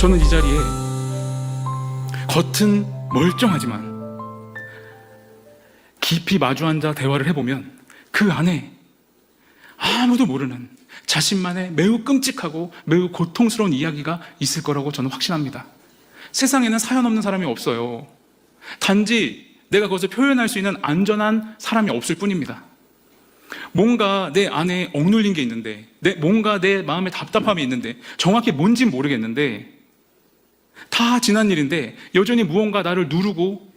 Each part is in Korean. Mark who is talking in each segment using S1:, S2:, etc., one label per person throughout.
S1: 저는 이 자리에 겉은 멀쩡하지만 깊이 마주 앉아 대화를 해보면 그 안에 아무도 모르는 자신만의 매우 끔찍하고 매우 고통스러운 이야기가 있을 거라고 저는 확신합니다. 세상에는 사연 없는 사람이 없어요. 단지 내가 그것을 표현할 수 있는 안전한 사람이 없을 뿐입니다. 뭔가 내 안에 억눌린 게 있는데, 뭔가 내 마음에 답답함이 있는데, 정확히 뭔진 모르겠는데, 다 지난 일인데 여전히 무언가 나를 누르고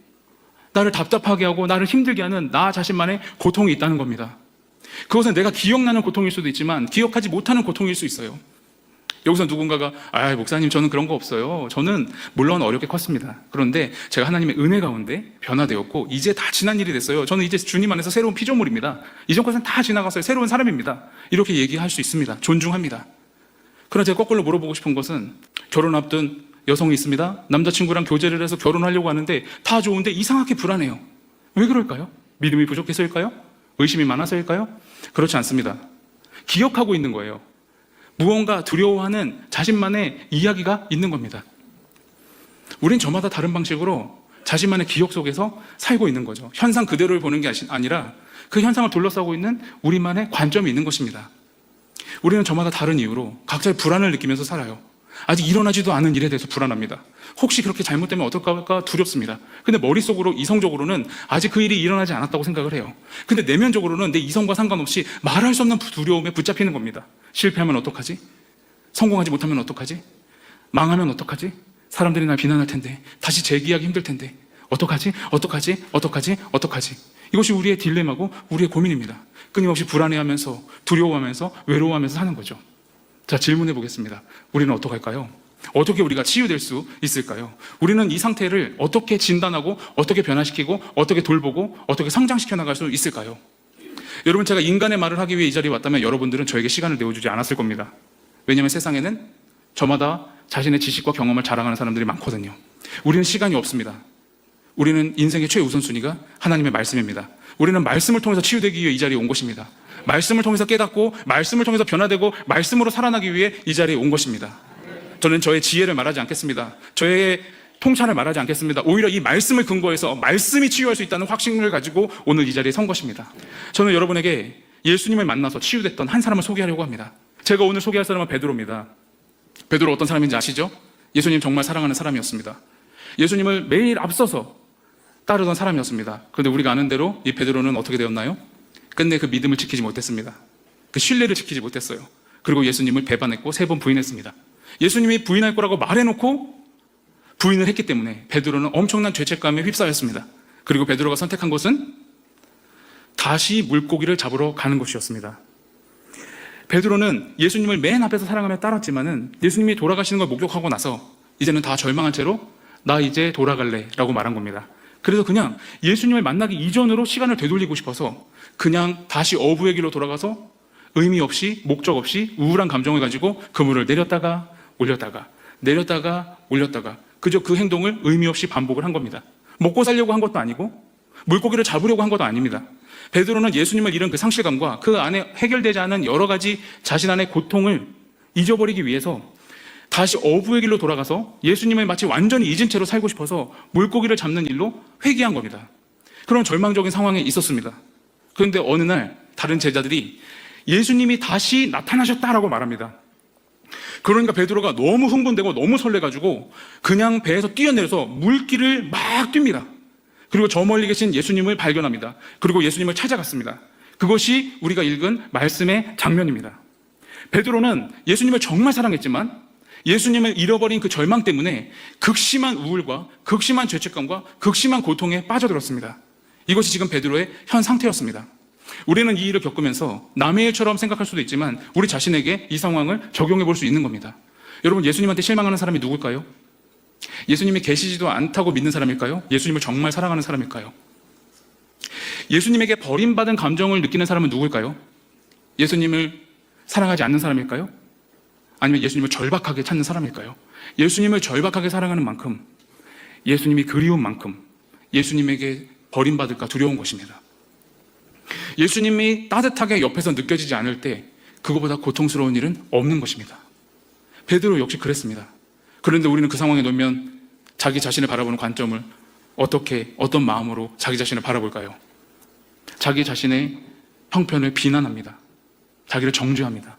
S1: 나를 답답하게 하고 나를 힘들게 하는 나 자신만의 고통이 있다는 겁니다. 그것은 내가 기억나는 고통일 수도 있지만 기억하지 못하는 고통일 수 있어요. 여기서 누군가가 목사님 저는 그런 거 없어요. 저는 물론 어렵게 컸습니다. 그런데 제가 하나님의 은혜 가운데 변화되었고 이제 다 지난 일이 됐어요. 저는 이제 주님 안에서 새로운 피조물입니다. 이전 것은 다 지나갔어요. 새로운 사람입니다. 이렇게 얘기할 수 있습니다. 존중합니다. 그러나 제가 거꾸로 물어보고 싶은 것은 결혼 앞둔 여성이 있습니다. 남자친구랑 교제를 해서 결혼하려고 하는데 다 좋은데 이상하게 불안해요. 왜 그럴까요? 믿음이 부족해서일까요? 의심이 많아서일까요? 그렇지 않습니다. 기억하고 있는 거예요. 무언가 두려워하는 자신만의 이야기가 있는 겁니다. 우린 저마다 다른 방식으로 자신만의 기억 속에서 살고 있는 거죠. 현상 그대로를 보는 게 아니라 그 현상을 둘러싸고 있는 우리만의 관점이 있는 것입니다. 우리는 저마다 다른 이유로 각자의 불안을 느끼면서 살아요. 아직 일어나지도 않은 일에 대해서 불안합니다. 혹시 그렇게 잘못되면 어떨까 두렵습니다. 근데 머릿속으로 이성적으로는 아직 그 일이 일어나지 않았다고 생각을 해요. 근데 내면적으로는 내 이성과 상관없이 말할 수 없는 두려움에 붙잡히는 겁니다. 실패하면 어떡하지? 성공하지 못하면 어떡하지? 망하면 어떡하지? 사람들이 날 비난할 텐데, 다시 재기하기 힘들 텐데, 어떡하지? 이것이 우리의 딜레마고 우리의 고민입니다. 끊임없이 불안해하면서 두려워하면서 외로워하면서 사는 거죠. 자, 질문해 보겠습니다. 우리는 어떡할까요? 어떻게 우리가 치유될 수 있을까요? 우리는 이 상태를 어떻게 진단하고 어떻게 변화시키고 어떻게 돌보고 어떻게 성장시켜 나갈 수 있을까요? 여러분, 제가 인간의 말을 하기 위해 이 자리에 왔다면 여러분들은 저에게 시간을 내어주지 않았을 겁니다. 왜냐하면 세상에는 저마다 자신의 지식과 경험을 자랑하는 사람들이 많거든요. 우리는 시간이 없습니다. 우리는 인생의 최우선순위가 하나님의 말씀입니다. 우리는 말씀을 통해서 치유되기 위해 이 자리에 온 것입니다. 말씀을 통해서 깨닫고 말씀을 통해서 변화되고 말씀으로 살아나기 위해 이 자리에 온 것입니다. 저는 저의 지혜를 말하지 않겠습니다. 저의 통찰을 말하지 않겠습니다. 오히려 이 말씀을 근거해서 말씀이 치유할 수 있다는 확신을 가지고 오늘 이 자리에 선 것입니다. 저는 여러분에게 예수님을 만나서 치유됐던 한 사람을 소개하려고 합니다. 제가 오늘 소개할 사람은 베드로입니다. 베드로 어떤 사람인지 아시죠? 예수님 정말 사랑하는 사람이었습니다. 예수님을 매일 앞서서 따르던 사람이었습니다. 그런데 우리가 아는 대로 이 베드로는 어떻게 되었나요? 끝내 그 믿음을 지키지 못했습니다. 그 신뢰를 지키지 못했어요. 그리고 예수님을 배반했고 3번 부인했습니다. 예수님이 부인할 거라고 말해놓고 부인을 했기 때문에 베드로는 엄청난 죄책감에 휩싸였습니다. 그리고 베드로가 선택한 것은 다시 물고기를 잡으러 가는 것이었습니다. 베드로는 예수님을 맨 앞에서 사랑하며 따랐지만은 예수님이 돌아가시는 걸 목격하고 나서 이제는 다 절망한 채로 나 이제 돌아갈래 라고 말한 겁니다. 그래서 그냥 예수님을 만나기 이전으로 시간을 되돌리고 싶어서 그냥 다시 어부의 길로 돌아가서 의미 없이 목적 없이 우울한 감정을 가지고 그물을 내렸다가 올렸다가 내렸다가 올렸다가 그저 그 행동을 의미 없이 반복을 한 겁니다. 먹고 살려고 한 것도 아니고 물고기를 잡으려고 한 것도 아닙니다. 베드로는 예수님을 잃은 그 상실감과 그 안에 해결되지 않은 여러 가지 자신 안의 고통을 잊어버리기 위해서 다시 어부의 길로 돌아가서 예수님을 마치 완전히 잊은 채로 살고 싶어서 물고기를 잡는 일로 회귀한 겁니다. 그런 절망적인 상황에 있었습니다. 그런데 어느 날 다른 제자들이 예수님이 다시 나타나셨다라고 말합니다. 그러니까 베드로가 너무 흥분되고 너무 설레가지고 그냥 배에서 뛰어내려서 물길을 막 뜁니다. 그리고 저 멀리 계신 예수님을 발견합니다. 그리고 예수님을 찾아갔습니다. 그것이 우리가 읽은 말씀의 장면입니다. 베드로는 예수님을 정말 사랑했지만 예수님을 잃어버린 그 절망 때문에 극심한 우울과 극심한 죄책감과 극심한 고통에 빠져들었습니다. 이것이 지금 베드로의 현 상태였습니다. 우리는 이 일을 겪으면서 남의 일처럼 생각할 수도 있지만 우리 자신에게 이 상황을 적용해 볼 수 있는 겁니다. 여러분, 예수님한테 실망하는 사람이 누굴까요? 예수님이 계시지도 않다고 믿는 사람일까요? 예수님을 정말 사랑하는 사람일까요? 예수님에게 버림받은 감정을 느끼는 사람은 누굴까요? 예수님을 사랑하지 않는 사람일까요? 아니면 예수님을 절박하게 찾는 사람일까요? 예수님을 절박하게 사랑하는 만큼, 예수님이 그리운 만큼 예수님에게 버림받을까 두려운 것입니다. 예수님이 따뜻하게 옆에서 느껴지지 않을 때 그거보다 고통스러운 일은 없는 것입니다. 베드로 역시 그랬습니다. 그런데 우리는 그 상황에 놓이면 자기 자신을 바라보는 관점을 어떤 마음으로 자기 자신을 바라볼까요? 자기 자신의 형편을 비난합니다. 자기를 정죄합니다.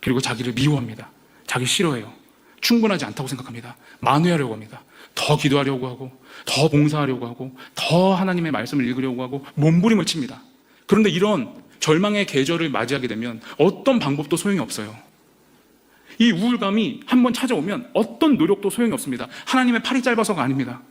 S1: 그리고 자기를 미워합니다. 자기 싫어해요. 충분하지 않다고 생각합니다. 만회하려고 합니다. 더 기도하려고 하고, 더 봉사하려고 하고, 더 하나님의 말씀을 읽으려고 하고 몸부림을 칩니다. 그런데 이런 절망의 계절을 맞이하게 되면 어떤 방법도 소용이 없어요. 이 우울감이 한번 찾아오면 어떤 노력도 소용이 없습니다. 하나님의 팔이 짧아서가 아닙니다.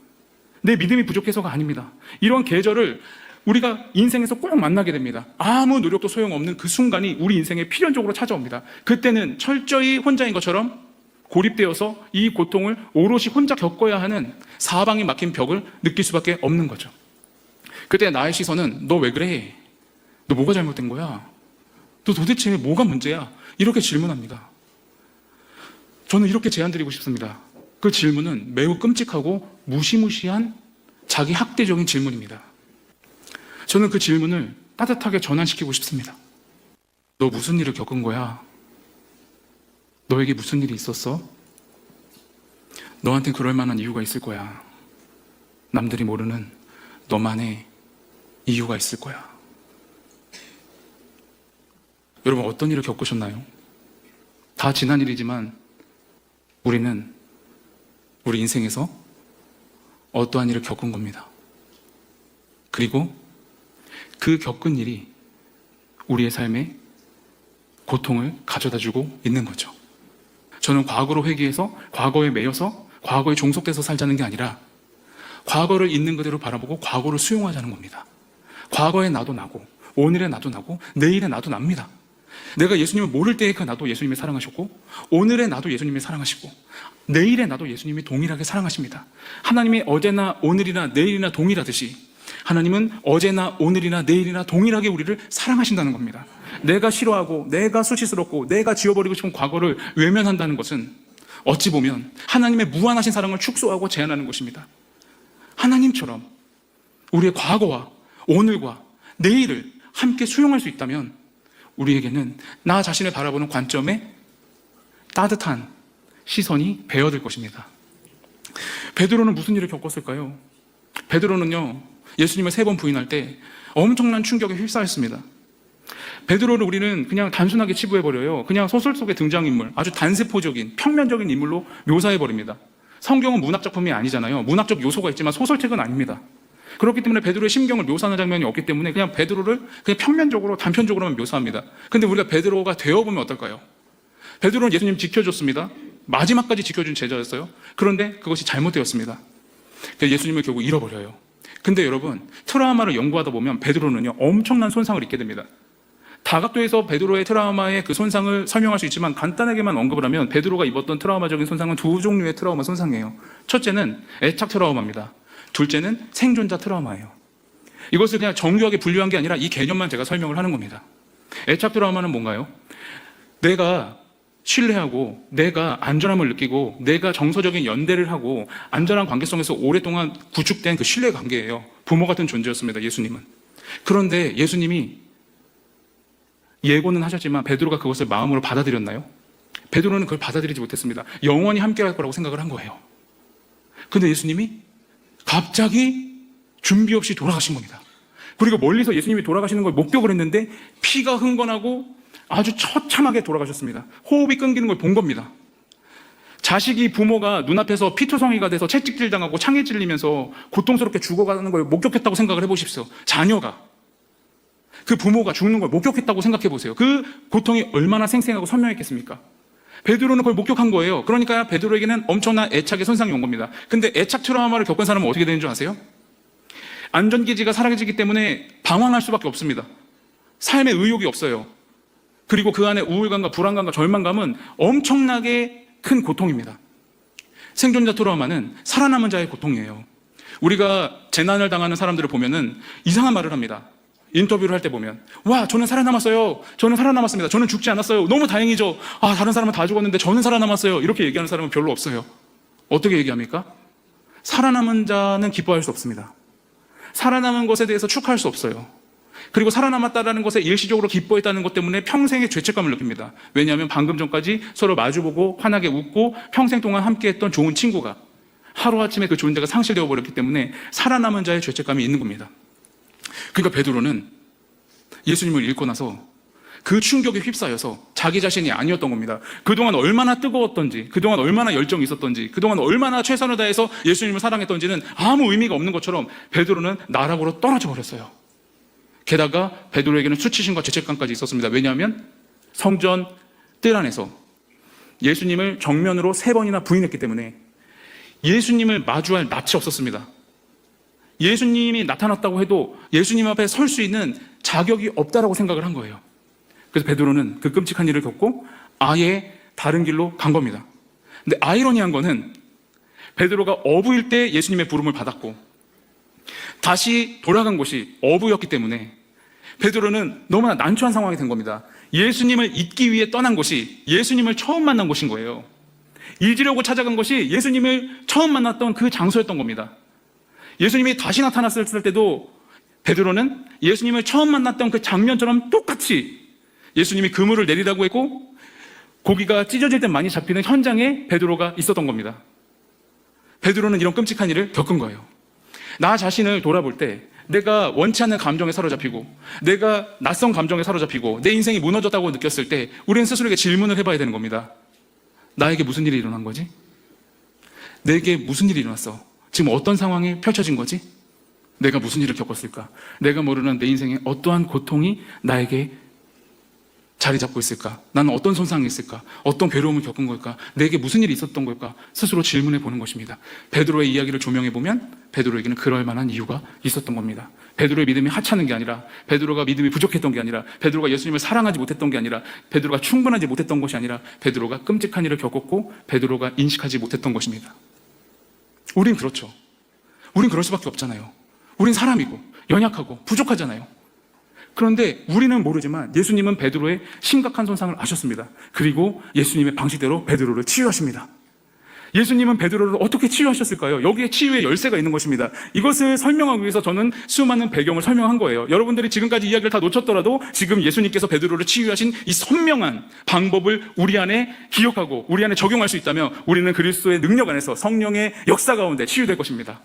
S1: 내 믿음이 부족해서가 아닙니다. 이런 계절을 우리가 인생에서 꼭 만나게 됩니다. 아무 노력도 소용없는 그 순간이 우리 인생에 필연적으로 찾아옵니다. 그때는 철저히 혼자인 것처럼 고립되어서 이 고통을 오롯이 혼자 겪어야 하는 사방이 막힌 벽을 느낄 수밖에 없는 거죠. 그때 나의 시선은 너 왜 그래? 너 뭐가 잘못된 거야? 너 도대체 뭐가 문제야? 이렇게 질문합니다. 저는 이렇게 제안드리고 싶습니다. 그 질문은 매우 끔찍하고 무시무시한 자기 학대적인 질문입니다. 저는 그 질문을 따뜻하게 전환시키고 싶습니다. 너 무슨 일을 겪은 거야? 너에게 무슨 일이 있었어? 너한텐 그럴 만한 이유가 있을 거야. 남들이 모르는 너만의 이유가 있을 거야. 여러분, 어떤 일을 겪으셨나요? 다 지난 일이지만 우리는 우리 인생에서 어떠한 일을 겪은 겁니다. 그리고 그 겪은 일이 우리의 삶에 고통을 가져다주고 있는 거죠. 저는 과거로 회귀해서 과거에 매여서 과거에 종속돼서 살자는 게 아니라 과거를 있는 그대로 바라보고 과거를 수용하자는 겁니다. 과거의 나도 나고 오늘의 나도 나고 내일의 나도 납니다. 내가 예수님을 모를 때의 그 나도 예수님이 사랑하셨고 오늘의 나도 예수님이 사랑하시고 내일의 나도 예수님이 동일하게 사랑하십니다. 하나님이 어제나 오늘이나 내일이나 동일하듯이 하나님은 어제나 오늘이나 내일이나 동일하게 우리를 사랑하신다는 겁니다. 내가 싫어하고 내가 수치스럽고 내가 지워버리고 싶은 과거를 외면한다는 것은 어찌 보면 하나님의 무한하신 사랑을 축소하고 제한하는 것입니다. 하나님처럼 우리의 과거와 오늘과 내일을 함께 수용할 수 있다면 우리에게는 나 자신을 바라보는 관점에 따뜻한 시선이 배어들 것입니다. 베드로는 무슨 일을 겪었을까요? 베드로는요, 예수님을 3번 부인할 때 엄청난 충격에 휩싸였습니다. 베드로를 우리는 그냥 단순하게 치부해버려요. 그냥 소설 속의 등장인물, 아주 단세포적인 평면적인 인물로 묘사해버립니다. 성경은 문학작품이 아니잖아요. 문학적 요소가 있지만 소설책은 아닙니다. 그렇기 때문에 베드로의 심경을 묘사하는 장면이 없기 때문에 그냥 베드로를 그냥 평면적으로 단편적으로만 묘사합니다. 근데 우리가 베드로가 되어보면 어떨까요? 베드로는 예수님 지켜줬습니다. 마지막까지 지켜준 제자였어요. 그런데 그것이 잘못되었습니다. 예수님을 결국 잃어버려요. 근데 여러분, 트라우마를 연구하다 보면 베드로는요, 엄청난 손상을 입게 됩니다. 다각도에서 베드로의 트라우마의 그 손상을 설명할 수 있지만 간단하게만 언급을 하면 베드로가 입었던 트라우마적인 손상은 2종류의 트라우마 손상이에요. 첫째는 애착 트라우마입니다. 둘째는 생존자 트라우마예요. 이것을 그냥 정교하게 분류한 게 아니라 이 개념만 제가 설명을 하는 겁니다. 애착 트라우마는 뭔가요? 내가 신뢰하고 내가 안전함을 느끼고 내가 정서적인 연대를 하고 안전한 관계성에서 오랫동안 구축된 그 신뢰 관계예요. 부모 같은 존재였습니다, 예수님은. 그런데 예수님이 예고는 하셨지만 베드로가 그것을 마음으로 받아들였나요? 베드로는 그걸 받아들이지 못했습니다. 영원히 함께할 거라고 생각을 한 거예요. 근데 예수님이 갑자기 준비 없이 돌아가신 겁니다. 그리고 멀리서 예수님이 돌아가시는 걸 목격을 했는데 피가 흥건하고 아주 처참하게 돌아가셨습니다. 호흡이 끊기는 걸 본 겁니다. 자식이 부모가 눈앞에서 피투성이가 돼서 채찍질 당하고 창에 찔리면서 고통스럽게 죽어가는 걸 목격했다고 생각을 해보십시오. 자녀가 그 부모가 죽는 걸 목격했다고 생각해 보세요. 그 고통이 얼마나 생생하고 선명했겠습니까? 베드로는 그걸 목격한 거예요. 그러니까 베드로에게는 엄청난 애착의 손상이 온 겁니다. 근데 애착 트라우마를 겪은 사람은 어떻게 되는 줄 아세요? 안전기지가 사라지기 때문에 방황할 수밖에 없습니다. 삶의 의욕이 없어요. 그리고 그 안에 우울감과 불안감과 절망감은 엄청나게 큰 고통입니다. 생존자 트라우마는 살아남은 자의 고통이에요. 우리가 재난을 당하는 사람들을 보면은 이상한 말을 합니다. 인터뷰를 할 때 보면, 와, 저는 살아남았어요. 저는 살아남았습니다. 저는 죽지 않았어요. 너무 다행이죠. 아, 다른 사람은 다 죽었는데 저는 살아남았어요. 이렇게 얘기하는 사람은 별로 없어요. 어떻게 얘기합니까? 살아남은 자는 기뻐할 수 없습니다. 살아남은 것에 대해서 축하할 수 없어요. 그리고 살아남았다는 것에 일시적으로 기뻐했다는 것 때문에 평생의 죄책감을 느낍니다. 왜냐하면 방금 전까지 서로 마주보고 환하게 웃고 평생 동안 함께했던 좋은 친구가 하루아침에 그 좋은 데가 상실되어 버렸기 때문에 살아남은 자의 죄책감이 있는 겁니다. 그러니까 베드로는 예수님을 잃고 나서 그 충격에 휩싸여서 자기 자신이 아니었던 겁니다. 그동안 얼마나 뜨거웠던지, 그동안 얼마나 열정이 있었던지, 그동안 얼마나 최선을 다해서 예수님을 사랑했던지는 아무 의미가 없는 것처럼 베드로는 나락으로 떨어져 버렸어요. 게다가 베드로에게는 수치심과 죄책감까지 있었습니다. 왜냐하면 성전 뜰 안에서 예수님을 정면으로 3번이나 부인했기 때문에 예수님을 마주할 낯이 없었습니다. 예수님이 나타났다고 해도 예수님 앞에 설 수 있는 자격이 없다라고 생각을 한 거예요. 그래서 베드로는 그 끔찍한 일을 겪고 아예 다른 길로 간 겁니다. 근데 아이러니한 거는 베드로가 어부일 때 예수님의 부름을 받았고 다시 돌아간 곳이 어부였기 때문에 베드로는 너무나 난처한 상황이 된 겁니다. 예수님을 잊기 위해 떠난 곳이 예수님을 처음 만난 곳인 거예요. 잊으려고 찾아간 것이 예수님을 처음 만났던 그 장소였던 겁니다. 예수님이 다시 나타났을 때도 베드로는 예수님을 처음 만났던 그 장면처럼 똑같이 예수님이 그물을 내리라고 했고 고기가 찢어질 때 많이 잡히는 현장에 베드로가 있었던 겁니다. 베드로는 이런 끔찍한 일을 겪은 거예요. 나 자신을 돌아볼 때 내가 원치 않는 감정에 사로잡히고 내가 낯선 감정에 사로잡히고 내 인생이 무너졌다고 느꼈을 때 우리는 스스로에게 질문을 해봐야 되는 겁니다. 나에게 무슨 일이 일어난 거지? 내게 무슨 일이 일어났어? 지금 어떤 상황이 펼쳐진 거지? 내가 무슨 일을 겪었을까? 내가 모르는 내 인생에 어떠한 고통이 나에게 자리 잡고 있을까? 나는 어떤 손상이 있을까? 어떤 괴로움을 겪은 걸까? 내게 무슨 일이 있었던 걸까? 스스로 질문해 보는 것입니다. 베드로의 이야기를 조명해 보면 베드로에게는 그럴 만한 이유가 있었던 겁니다. 베드로의 믿음이 하찮은 게 아니라, 베드로가 믿음이 부족했던 게 아니라, 베드로가 예수님을 사랑하지 못했던 게 아니라, 베드로가 충분하지 못했던 것이 아니라 베드로가 끔찍한 일을 겪었고 베드로가 인식하지 못했던 것입니다. 우린 그렇죠. 우린 그럴 수밖에 없잖아요. 우린 사람이고 연약하고 부족하잖아요. 그런데 우리는 모르지만 예수님은 베드로의 심각한 손상을 아셨습니다. 그리고 예수님의 방식대로 베드로를 치유하십니다. 예수님은 베드로를 어떻게 치유하셨을까요? 여기에 치유의 열쇠가 있는 것입니다. 이것을 설명하기 위해서 저는 수많은 배경을 설명한 거예요. 여러분들이 지금까지 이야기를 다 놓쳤더라도 지금 예수님께서 베드로를 치유하신 이 선명한 방법을 우리 안에 기억하고 우리 안에 적용할 수 있다면 우리는 그리스도의 능력 안에서 성령의 역사 가운데 치유될 것입니다.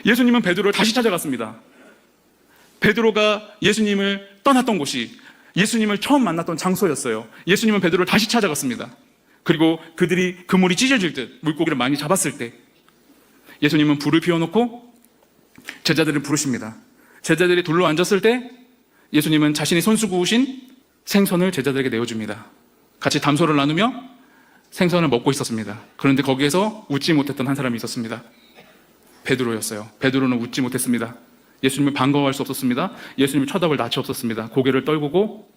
S1: 예수님은 베드로를 다시 찾아갔습니다. 베드로가 예수님을 떠났던 곳이 예수님을 처음 만났던 장소였어요. 예수님은 베드로를 다시 찾아갔습니다. 그리고 그들이 그물이 찢어질 듯 물고기를 많이 잡았을 때 예수님은 불을 피워놓고 제자들을 부르십니다. 제자들이 둘러 앉았을 때 예수님은 자신이 손수 구우신 생선을 제자들에게 내어줍니다. 같이 담소를 나누며 생선을 먹고 있었습니다. 그런데 거기에서 웃지 못했던 한 사람이 있었습니다. 베드로였어요. 베드로는 웃지 못했습니다. 예수님을 반가워할 수 없었습니다. 예수님을 쳐다볼 낯이 없었습니다. 고개를 떨구고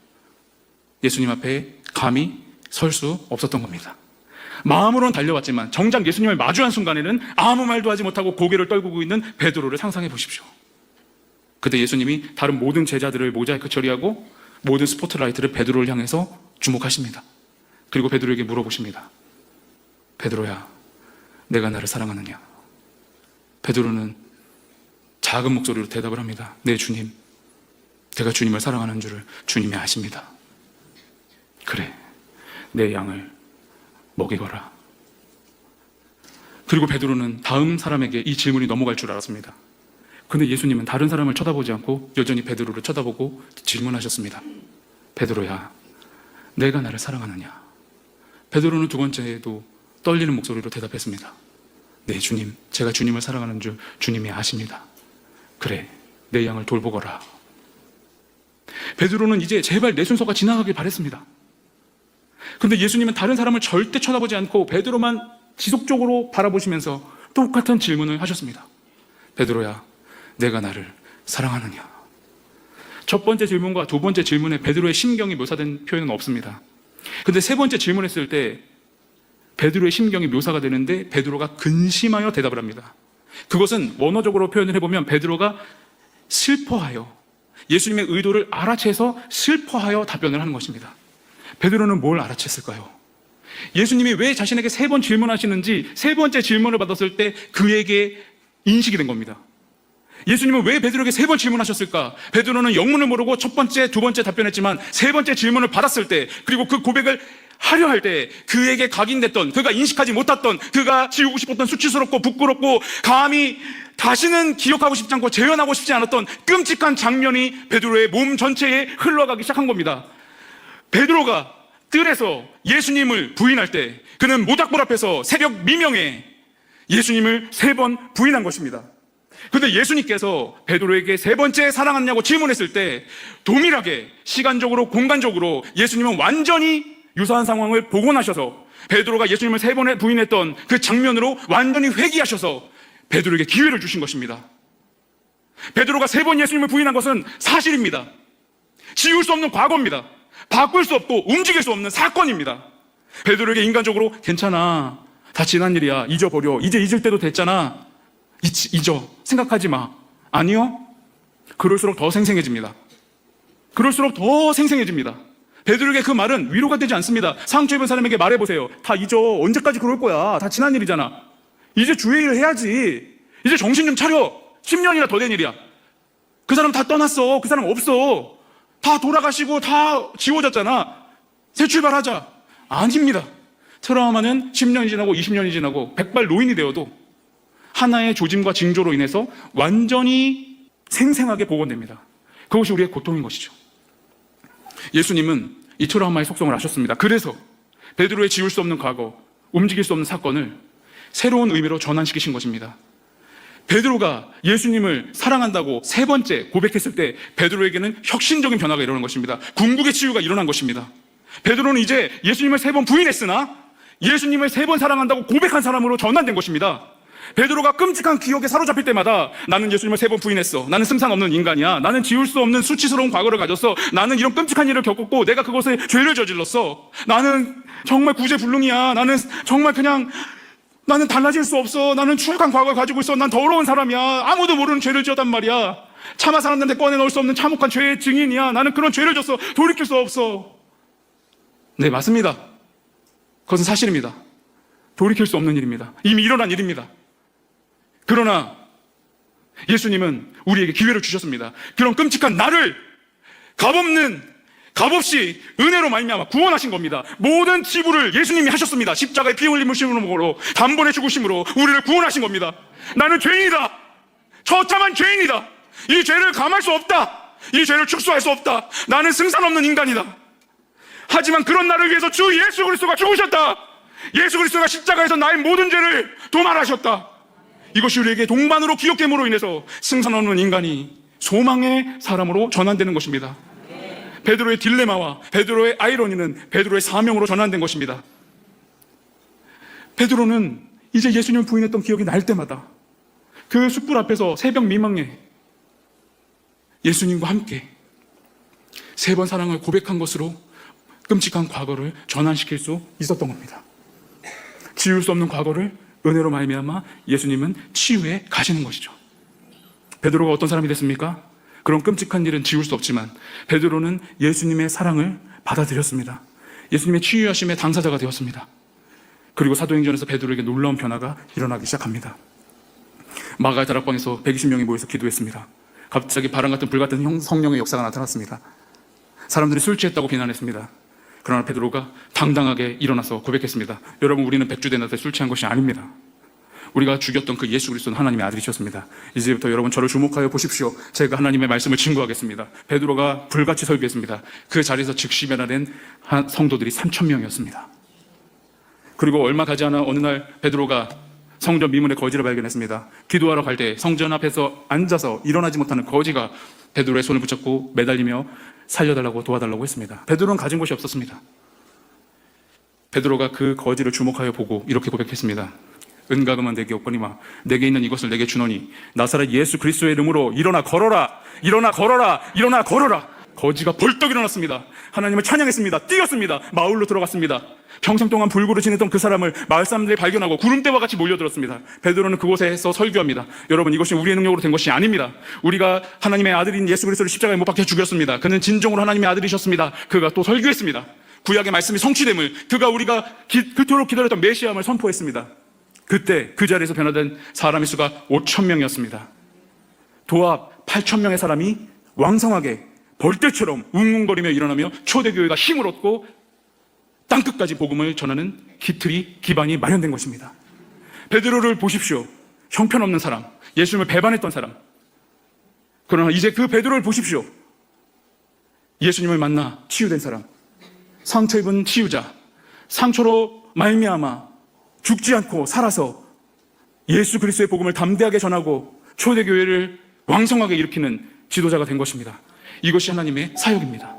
S1: 예수님 앞에 감히 설 수 없었던 겁니다. 마음으로는 달려왔지만 정작 예수님을 마주한 순간에는 아무 말도 하지 못하고 고개를 떨구고 있는 베드로를 상상해 보십시오. 그때 예수님이 다른 모든 제자들을 모자이크 처리하고 모든 스포트라이트를 베드로를 향해서 주목하십니다. 그리고 베드로에게 물어보십니다. 베드로야, 내가 나를 사랑하느냐? 베드로는 작은 목소리로 대답을 합니다. 네, 주님. 제가 주님을 사랑하는 줄을 주님이 아십니다. 그래, 내 양을 먹이거라. 그리고 베드로는 다음 사람에게 이 질문이 넘어갈 줄 알았습니다. 근데 예수님은 다른 사람을 쳐다보지 않고 여전히 베드로를 쳐다보고 질문하셨습니다. 베드로야, 내가 나를 사랑하느냐? 베드로는 두 번째에도 떨리는 목소리로 대답했습니다. 네, 주님. 제가 주님을 사랑하는 줄 주님이 아십니다. 그래, 내 양을 돌보거라. 베드로는 이제 제발 내 순서가 지나가길 바랬습니다. 근데 예수님은 다른 사람을 절대 쳐다보지 않고 베드로만 지속적으로 바라보시면서 똑같은 질문을 하셨습니다. 베드로야, 내가 나를 사랑하느냐? 첫 번째 질문과 두 번째 질문에 베드로의 심경이 묘사된 표현은 없습니다. 근데 세 번째 질문했을 때 베드로의 심경이 묘사가 되는데 베드로가 근심하여 대답을 합니다. 그것은 원어적으로 표현을 해보면 베드로가 슬퍼하여 예수님의 의도를 알아채서 슬퍼하여 답변을 하는 것입니다. 베드로는 뭘 알아챘을까요? 예수님이 왜 자신에게 3번 질문하시는지 세 번째 질문을 받았을 때 그에게 인식이 된 겁니다. 예수님은 왜 베드로에게 3번 질문하셨을까? 베드로는 영문을 모르고 첫 번째, 두 번째 답변했지만 3번째 질문을 받았을 때, 그리고 그 고백을 하려 할 때 그에게 각인됐던, 그가 인식하지 못했던, 그가 지우고 싶었던 수치스럽고 부끄럽고 감히 다시는 기억하고 싶지 않고 재현하고 싶지 않았던 끔찍한 장면이 베드로의 몸 전체에 흘러가기 시작한 겁니다. 베드로가 뜰에서 예수님을 부인할 때 그는 모닥불 앞에서 새벽 미명에 예수님을 3번 부인한 것입니다. 그런데 예수님께서 베드로에게 3번째 사랑하냐고 질문했을 때 동일하게 시간적으로 공간적으로 예수님은 완전히 유사한 상황을 복원하셔서 베드로가 예수님을 3번에 부인했던 그 장면으로 완전히 회귀하셔서 베드로에게 기회를 주신 것입니다. 베드로가 3번 예수님을 부인한 것은 사실입니다. 지울 수 없는 과거입니다. 바꿀 수 없고 움직일 수 없는 사건입니다. 베드로에게 인간적으로 괜찮아, 다 지난 일이야, 잊어버려, 이제 잊을 때도 됐잖아, 잊어, 생각하지 마. 아니요, 그럴수록 더 생생해집니다. 그럴수록 더 생생해집니다. 베드로에게 그 말은 위로가 되지 않습니다. 상처 입은 사람에게 말해보세요. 다 잊어, 언제까지 그럴 거야, 다 지난 일이잖아, 이제 주의 일을 해야지, 이제 정신 좀 차려, 10년이나 더 된 일이야, 그 사람 다 떠났어, 그 사람 없어, 다 돌아가시고 다 지워졌잖아, 새 출발하자. 아닙니다. 트라우마는 10년이 지나고 20년이 지나고 백발 노인이 되어도 하나의 조짐과 징조로 인해서 완전히 생생하게 복원됩니다. 그것이 우리의 고통인 것이죠. 예수님은 이 트라우마의 속성을 아셨습니다. 그래서 베드로의 지울 수 없는 과거, 움직일 수 없는 사건을 새로운 의미로 전환시키신 것입니다. 베드로가 예수님을 사랑한다고 3번째 고백했을 때 베드로에게는 혁신적인 변화가 일어난 것입니다. 궁극의 치유가 일어난 것입니다. 베드로는 이제 예수님을 3번 부인했으나 예수님을 3번 사랑한다고 고백한 사람으로 전환된 것입니다. 베드로가 끔찍한 기억에 사로잡힐 때마다 나는 예수님을 3번 부인했어, 나는 승산 없는 인간이야, 나는 지울 수 없는 수치스러운 과거를 가졌어, 나는 이런 끔찍한 일을 겪었고 내가 그것에 죄를 저질렀어, 나는 정말 구제불능이야, 나는 정말 그냥 나는 달라질 수 없어, 나는 추악한 과거를 가지고 있어, 난 더러운 사람이야, 아무도 모르는 죄를 지었단 말이야, 차마 사람들한테 꺼내 넣을 수 없는 참혹한 죄의 증인이야, 나는 그런 죄를 졌어, 돌이킬 수 없어. 네, 맞습니다. 그것은 사실입니다. 돌이킬 수 없는 일입니다. 이미 일어난 일입니다. 그러나 예수님은 우리에게 기회를 주셨습니다. 그런 끔찍한 나를 값없이 은혜로 말미암아 구원하신 겁니다. 모든 지불을 예수님이 하셨습니다. 십자가의 피 흘림으로 단번에 죽으심으로 우리를 구원하신 겁니다. 나는 죄인이다, 처참한 죄인이다, 이 죄를 감할 수 없다, 이 죄를 축소할 수 없다, 나는 승산 없는 인간이다. 하지만 그런 나를 위해서 주 예수 그리스도가 죽으셨다. 예수 그리스도가 십자가에서 나의 모든 죄를 도말하셨다. 이것이 우리에게 동반으로 기억됨으로 인해서 승산 없는 인간이 소망의 사람으로 전환되는 것입니다. 베드로의 딜레마와 베드로의 아이러니는 베드로의 사명으로 전환된 것입니다. 베드로는 이제 예수님을 부인했던 기억이 날 때마다 그 숯불 앞에서 새벽 미망에 예수님과 함께 3번 사랑을 고백한 것으로 끔찍한 과거를 전환시킬 수 있었던 겁니다. 지울 수 없는 과거를 은혜로 말미암아 예수님은 치유해 가시는 것이죠. 베드로가 어떤 사람이 됐습니까? 그런 끔찍한 일은 지울 수 없지만 베드로는 예수님의 사랑을 받아들였습니다. 예수님의 치유하심의 당사자가 되었습니다. 그리고 사도행전에서 베드로에게 놀라운 변화가 일어나기 시작합니다. 마가의 다락방에서 120명이 모여서 기도했습니다. 갑자기 바람 같은 불 같은 성령의 역사가 나타났습니다. 사람들이 술 취했다고 비난했습니다. 그러나 베드로가 당당하게 일어나서 고백했습니다. 여러분, 우리는 백주된 때 술 취한 것이 아닙니다. 우리가 죽였던 그 예수 그리스도는 하나님의 아들이셨습니다. 이제부터 여러분 저를 주목하여 보십시오. 제가 하나님의 말씀을 증거하겠습니다. 베드로가 불같이 설교했습니다. 그 자리에서 즉시 변화된 성도들이 3,000명이었습니다. 그리고 얼마 가지 않아 어느 날 베드로가 성전 미문에 거지를 발견했습니다. 기도하러 갈 때 성전 앞에서 앉아서 일어나지 못하는 거지가 베드로의 손을 붙잡고 매달리며 살려달라고 도와달라고 했습니다. 베드로는 가진 것이 없었습니다. 베드로가 그 거지를 주목하여 보고 이렇게 고백했습니다. 은과 금은 내게 없거니와 내게 있는 이것을 내게 주노니 나사렛 예수 그리스도의 이름으로 일어나 걸어라, 일어나 걸어라, 일어나 걸어라. 거지가 벌떡 일어났습니다. 하나님을 찬양했습니다. 뛰었습니다. 마을로 들어갔습니다. 평생 동안 불구를 지냈던 그 사람을 마을 사람들이 발견하고 구름대와 같이 몰려들었습니다. 베드로는 그곳에서 설교합니다. 여러분, 이것이 우리의 능력으로 된 것이 아닙니다. 우리가 하나님의 아들인 예수 그리스도를 십자가에 못 박혀 죽였습니다. 그는 진정으로 하나님의 아들이셨습니다. 그가 또 설교했습니다. 구약의 말씀이 성취됨을, 그가 우리가 그토록 기다렸던 메시아임을 선포했습니다. 그때 그 자리에서 변화된 사람의 수가 5,000명이었습니다. 도합 8,000명의 사람이 왕성하게 벌떼처럼 웅웅거리며 일어나며 초대교회가 힘을 얻고 땅끝까지 복음을 전하는 기반이 마련된 것입니다. 베드로를 보십시오. 형편없는 사람, 예수님을 배반했던 사람. 그러나 이제 그 베드로를 보십시오. 예수님을 만나 치유된 사람, 상처 입은 치유자, 상처로 말미암아 죽지 않고 살아서 예수 그리스도의 복음을 담대하게 전하고 초대교회를 왕성하게 일으키는 지도자가 된 것입니다. 이것이 하나님의 사역입니다.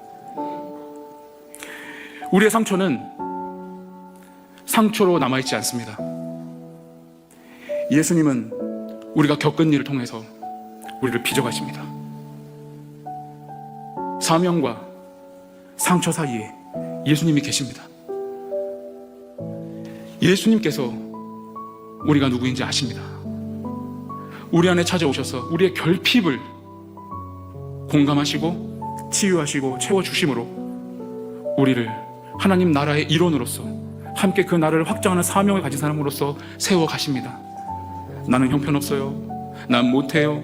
S1: 우리의 상처는 상처로 남아있지 않습니다. 예수님은 우리가 겪은 일을 통해서 우리를 빚어가십니다. 사명과 상처 사이에 예수님이 계십니다. 예수님께서 우리가 누구인지 아십니다. 우리 안에 찾아오셔서 우리의 결핍을 공감하시고 치유하시고 채워주심으로 우리를 하나님 나라의 일원으로서 함께 그 나라를 확장하는 사명을 가진 사람으로서 세워가십니다. 나는 형편없어요. 난 못해요.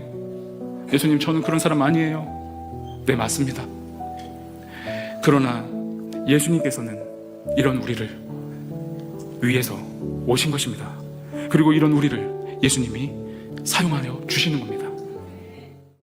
S1: 예수님, 저는 그런 사람 아니에요. 네, 맞습니다. 그러나 예수님께서는 이런 우리를 위해서 오신 것입니다. 그리고 이런 우리를 예수님이 사용하여 주시는 겁니다.